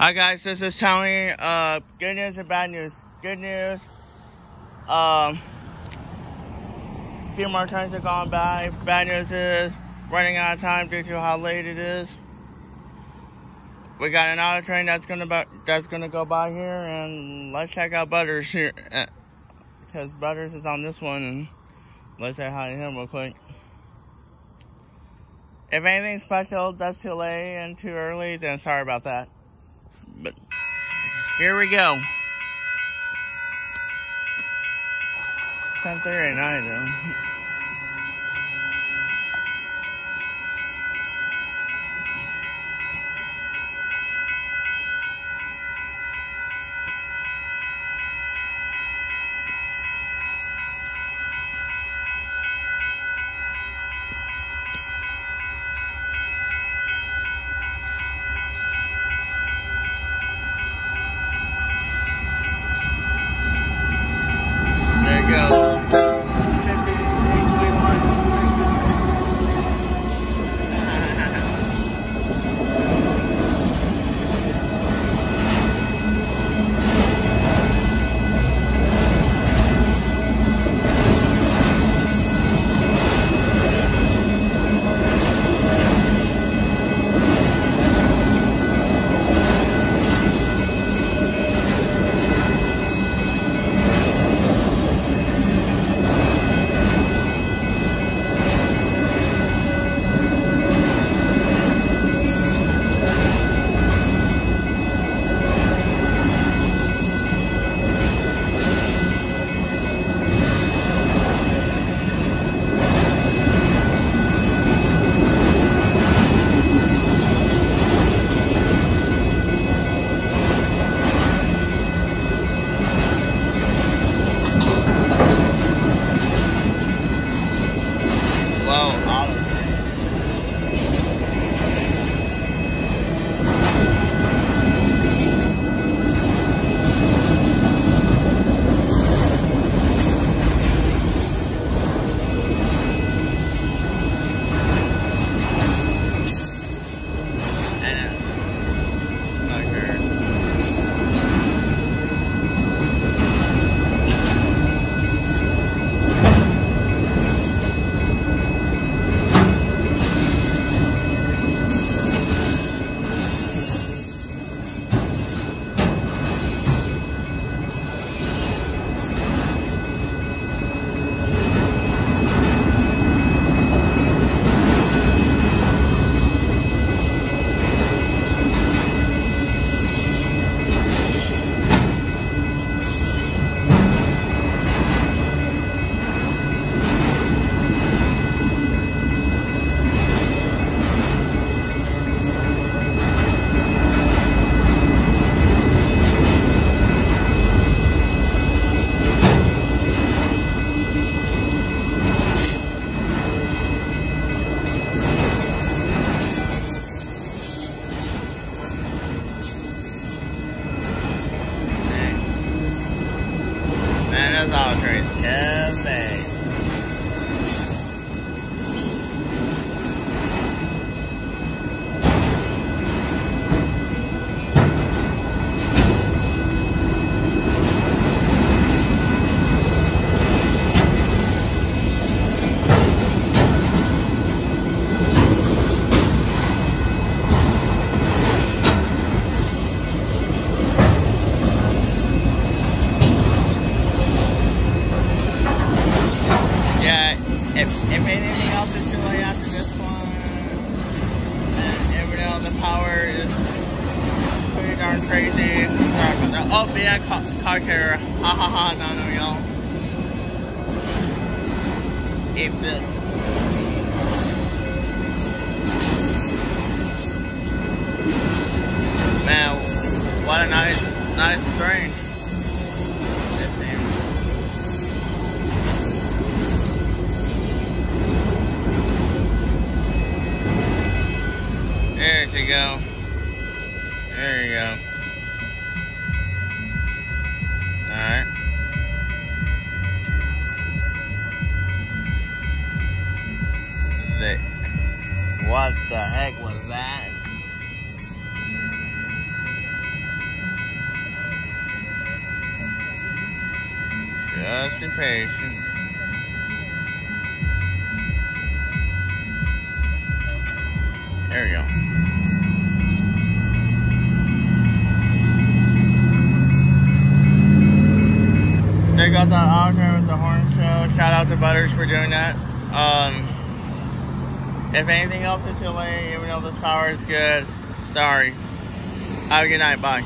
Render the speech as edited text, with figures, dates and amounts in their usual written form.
Hi guys, this is Tony. Good news and bad news. Good news. A few more trains have gone by. Bad news is running out of time due to how late it is. We got another train that's gonna go by here, and let's check out Butters here, because Butters is on this one, and let's say hi to him real quick. If anything special that's too late and too early, then sorry about that. But here we go. 10:30 at night though. Man, those auto trains heavy. If anything else is too late after this one, and everything else, the power is pretty darn crazy. Sorry about that. Oh, yeah, car carrier. Ha ha ha, no, y'all. If it. Man, what a nice train. There you go. There you go. Alright. What the heck was that? Just be patient. There we go. They got that out there with the horn show. Shout out to Butters for doing that. If anything else is too late, even though this power is good, sorry. Have a good night. Bye.